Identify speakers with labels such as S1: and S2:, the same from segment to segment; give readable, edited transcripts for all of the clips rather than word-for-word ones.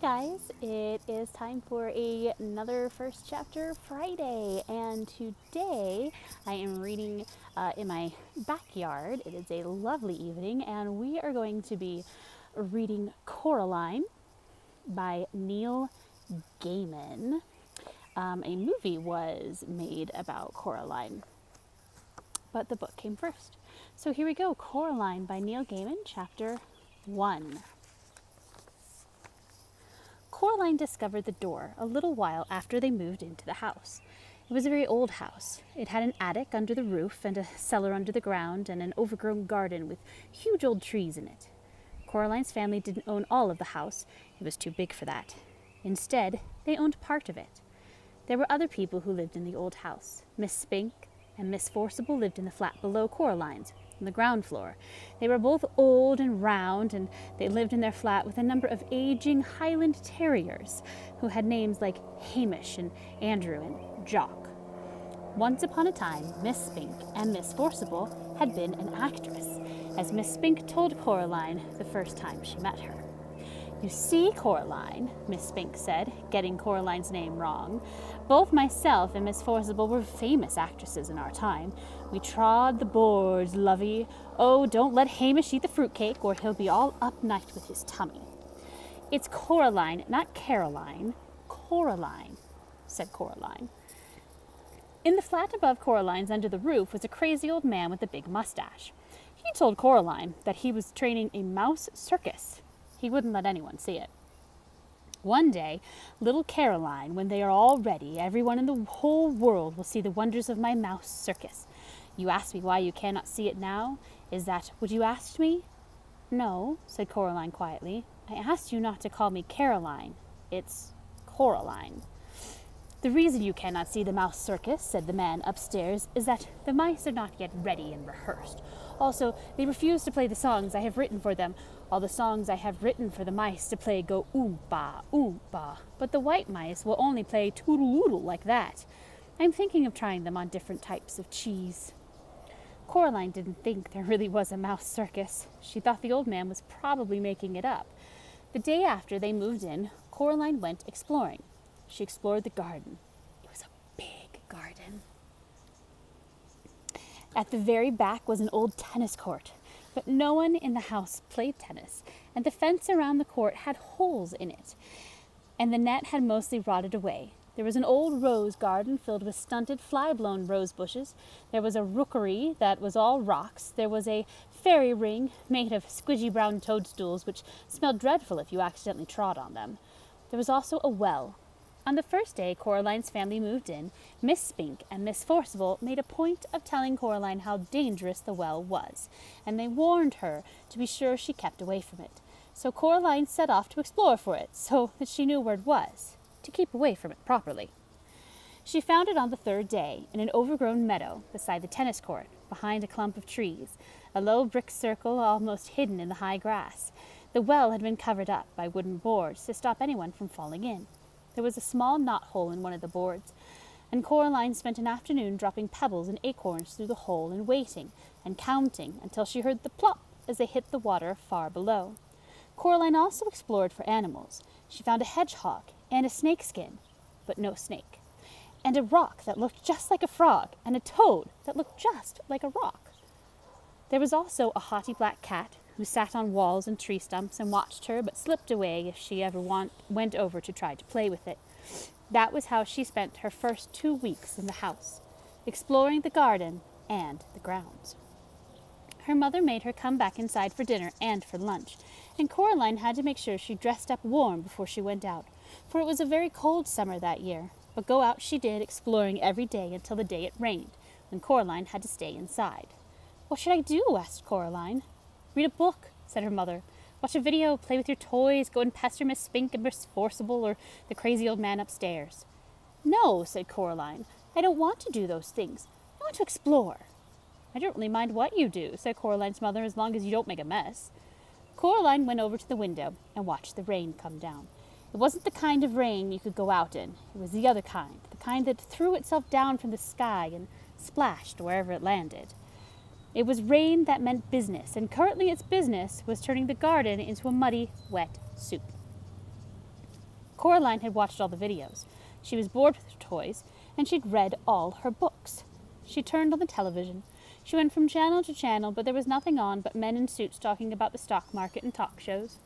S1: guys, it is time for another First Chapter Friday, and today I am reading in my backyard. It is a lovely evening, and we are going to be reading Coraline by Neil Gaiman. A movie was made about Coraline, but the book came first. So here we go, Coraline by Neil Gaiman, Chapter 1. Coraline discovered the door a little while after they moved into the house. It was a very old house. It had an attic under the roof and a cellar under the ground and an overgrown garden with huge old trees in it. Coraline's family didn't own all of the house. It was too big for that. Instead, they owned part of it. There were other people who lived in the old house. Miss Spink and Miss Forcible lived in the flat below Coraline's, on the ground floor. They were both old and round, and they lived in their flat with a number of aging Highland terriers who had names like Hamish and Andrew and Jock. Once upon a time, Miss Spink and Miss Forcible had been an actress, as Miss Spink told Coraline the first time she met her. "You see, Coraline," Miss Spink said, getting Coraline's name wrong, "both myself and Miss Forcible were famous actresses in our time. We trod the boards, lovey. Oh, don't let Hamish eat the fruitcake, or he'll be all up night with his tummy." "It's Coraline, not Caroline. Coraline," said Coraline. In the flat above Coraline's under the roof was a crazy old man with a big mustache. He told Coraline that he was training a mouse circus. He wouldn't let anyone see it. "One day, little Caroline, when they are all ready, everyone in the whole world will see the wonders of my mouse circus. You ask me why you cannot see it now? Is that what you asked me?" "No," said Coraline quietly. "I asked you not to call me Caroline. It's Coraline." "The reason you cannot see the mouse circus," said the man upstairs, "is that the mice are not yet ready and rehearsed. Also, they refuse to play the songs I have written for them. All the songs I have written for the mice to play go oompa, oompa, but the white mice will only play toodle-oodle like that. I'm thinking of trying them on different types of cheese." Coraline didn't think there really was a mouse circus. She thought the old man was probably making it up. The day after they moved in, Coraline went exploring. She explored the garden. It was a big garden. At the very back was an old tennis court, but no one in the house played tennis, and the fence around the court had holes in it, and the net had mostly rotted away. There was an old rose garden filled with stunted, fly-blown rose bushes. There was a rookery that was all rocks. There was a fairy ring made of squidgy brown toadstools, which smelled dreadful if you accidentally trod on them. There was also a well. On the first day Coraline's family moved in, Miss Spink and Miss Forcible made a point of telling Coraline how dangerous the well was, and they warned her to be sure she kept away from it. So Coraline set off to explore for it, so that she knew where it was, to keep away from it properly. She found it on the third day, in an overgrown meadow beside the tennis court, behind a clump of trees, a low brick circle almost hidden in the high grass. The well had been covered up by wooden boards to stop anyone from falling in. There was a small knothole in one of the boards, and Coraline spent an afternoon dropping pebbles and acorns through the hole and waiting and counting until she heard the plop as they hit the water far below. Coraline also explored for animals. She found a hedgehog and a snakeskin, but no snake, and a rock that looked just like a frog, and a toad that looked just like a rock. There was also a haughty black cat who sat on walls and tree stumps and watched her, but slipped away if she ever went over to try to play with it. That was how she spent her first 2 weeks in the house, exploring the garden and the grounds. Her mother made her come back inside for dinner and for lunch, and Coraline had to make sure she dressed up warm before she went out, for it was a very cold summer that year. But go out she did, exploring every day until the day it rained, when Coraline had to stay inside. "What should I do?" asked Coraline. "Read a book," said her mother. "Watch a video, play with your toys, go and pester Miss Spink and Miss Forcible or the crazy old man upstairs." "No," said Coraline. "I don't want to do those things. I want to explore." "I don't really mind what you do," said Coraline's mother, "as long as you don't make a mess." Coraline went over to the window and watched the rain come down. It wasn't the kind of rain you could go out in. It was the other kind, the kind that threw itself down from the sky and splashed wherever it landed. It was rain that meant business, and currently its business was turning the garden into a muddy, wet soup. Coraline had watched all the videos. She was bored with her toys, and she'd read all her books. She turned on the television. She went from channel to channel, but there was nothing on but men in suits talking about the stock market and talk shows.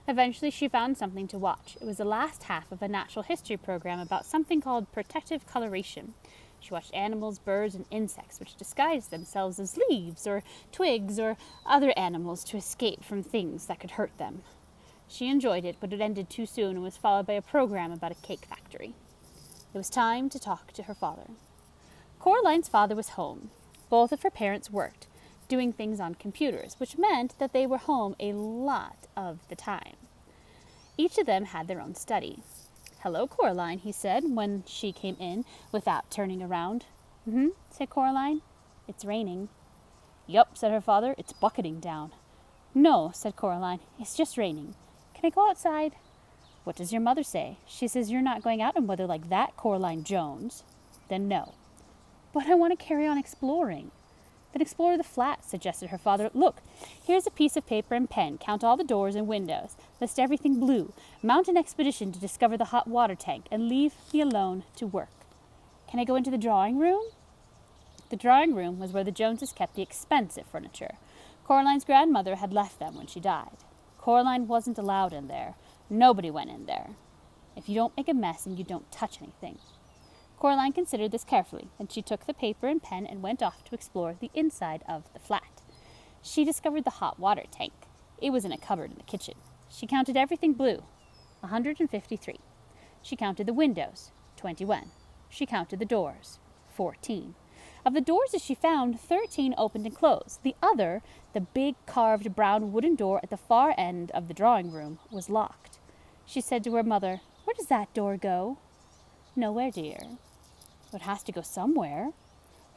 S1: Eventually, she found something to watch. It was the last half of a natural history program about something called protective coloration. She watched animals, birds, and insects which disguised themselves as leaves or twigs or other animals to escape from things that could hurt them. She enjoyed it, but it ended too soon and was followed by a program about a cake factory. It was time to talk to her father. Coraline's father was home. Both of her parents worked, doing things on computers, which meant that they were home a lot of the time. Each of them had their own study. "Hello, Coraline," he said when she came in without turning around. Said Coraline. "It's raining." "Yup," said her father. "It's bucketing down." "No," said Coraline. "It's just raining. Can I go outside?" "What does your mother say?" "She says you're not going out in weather like that, Coraline Jones." "Then no." "But I want to carry on exploring." "Then explore the flat," suggested her father. "Look, here's a piece of paper and pen. Count all the doors and windows. List everything blue. Mount an expedition to discover the hot water tank and leave me alone to work." "Can I go into the drawing room?" The drawing room was where the Joneses kept the expensive furniture. Coraline's grandmother had left them when she died. Coraline wasn't allowed in there. Nobody went in there. If you don't make a mess and you don't touch anything. Coraline considered this carefully, then she took the paper and pen and went off to explore the inside of the flat. She discovered the hot water tank. It was in a cupboard in the kitchen. She counted everything blue. 153. She counted the windows. 21. She counted the doors. 14. Of the doors that she found, 13 opened and closed. The other, the big carved brown wooden door at the far end of the drawing room, was locked. She said to her mother, "Where does that door go?" "Nowhere, dear." "It has to go somewhere."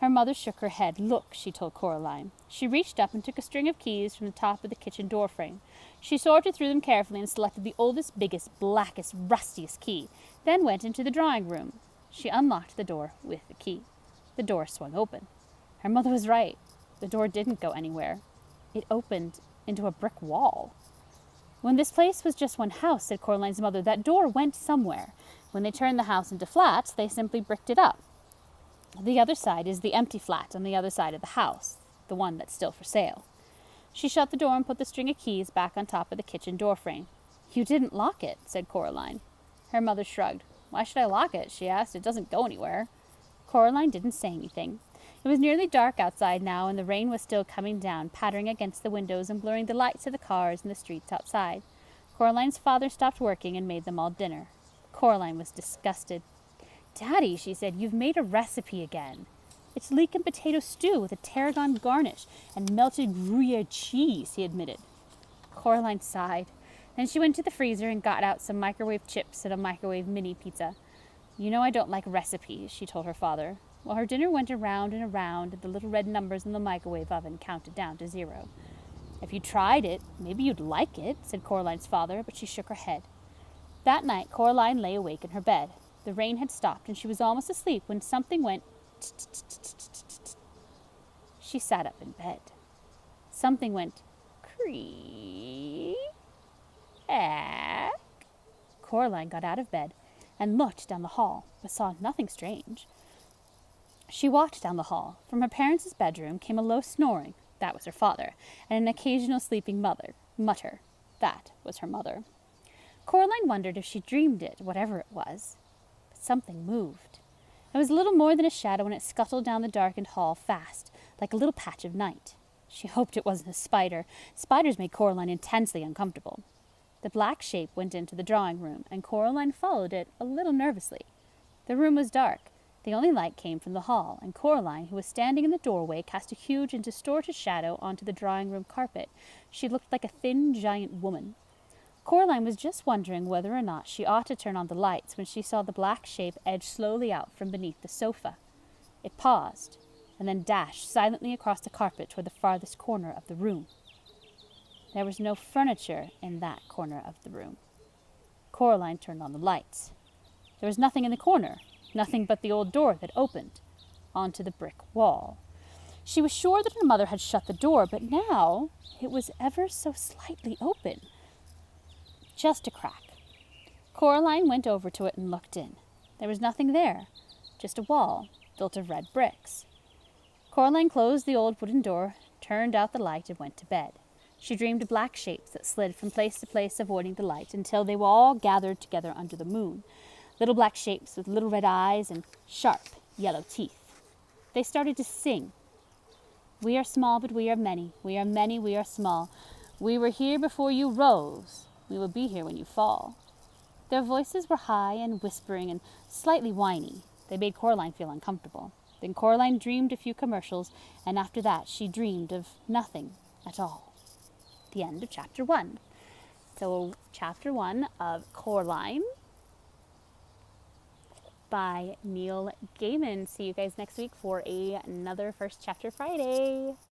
S1: Her mother shook her head. "Look," she told Coraline. She reached up and took a string of keys from the top of the kitchen door frame. She sorted through them carefully and selected the oldest, biggest, blackest, rustiest key, then went into the drawing room. She unlocked the door with the key. The door swung open. Her mother was right. The door didn't go anywhere. It opened into a brick wall. "When this place was just one house," said Coraline's mother, "that door went somewhere. When they turned the house into flats, they simply bricked it up. The other side is the empty flat on the other side of the house, the one that's still for sale." She shut the door and put the string of keys back on top of the kitchen door frame. "You didn't lock it," said Coraline. Her mother shrugged. "Why should I lock it?" she asked. "It doesn't go anywhere." Coraline didn't say anything. It was nearly dark outside now, and the rain was still coming down, pattering against the windows and blurring the lights of the cars and the streets outside. Coraline's father stopped working and made them all dinner. Coraline was disgusted. "Daddy," she said, "you've made a recipe again." "It's leek and potato stew with a tarragon garnish and melted Gruyere cheese," he admitted. Coraline sighed. Then she went to the freezer and got out some microwave chips and a microwave mini pizza. "You know I don't like recipes," she told her father. Well, her dinner went around and around, and the little red numbers in the microwave oven counted down to 0. "If you tried it, maybe you'd like it," said Coraline's father, but she shook her head. That night, Coraline lay awake in her bed. The rain had stopped, and she was almost asleep when something went tsk-tsk-tsk-tsk-tsk. She sat up in bed. Something went creak. Coraline got out of bed and looked down the hall, but saw nothing strange. She walked down the hall. From her parents' bedroom came a low snoring. That was her father, and an occasional sleeping mutter. That was her mother. Coraline wondered if she dreamed it, whatever it was. But something moved. It was little more than a shadow, and it scuttled down the darkened hall fast, like a little patch of night. She hoped it wasn't a spider. Spiders made Coraline intensely uncomfortable. The black shape went into the drawing room, and Coraline followed it a little nervously. The room was dark. The only light came from the hall, and Coraline, who was standing in the doorway, cast a huge and distorted shadow onto the drawing-room carpet. She looked like a thin, giant woman. Coraline was just wondering whether or not she ought to turn on the lights when she saw the black shape edge slowly out from beneath the sofa. It paused, and then dashed silently across the carpet toward the farthest corner of the room. There was no furniture in that corner of the room. Coraline turned on the lights. There was nothing in the corner. Nothing but the old door that opened onto the brick wall. She was sure that her mother had shut the door, but now it was ever so slightly open. Just a crack. Coraline went over to it and looked in. There was nothing there, just a wall built of red bricks. Coraline closed the old wooden door, turned out the light, and went to bed. She dreamed of black shapes that slid from place to place, avoiding the light, until they were all gathered together under the moon. Little black shapes with little red eyes and sharp yellow teeth. They started to sing. We are small, but we are many. We are many, we are small. We were here before you rose. We will be here when you fall. Their voices were high and whispering and slightly whiny. They made Coraline feel uncomfortable. Then Coraline dreamed a few commercials, and after that she dreamed of nothing at all. The end of chapter 1. So chapter 1 of Coraline by Neil Gaiman. See you guys next week for another First Chapter Friday.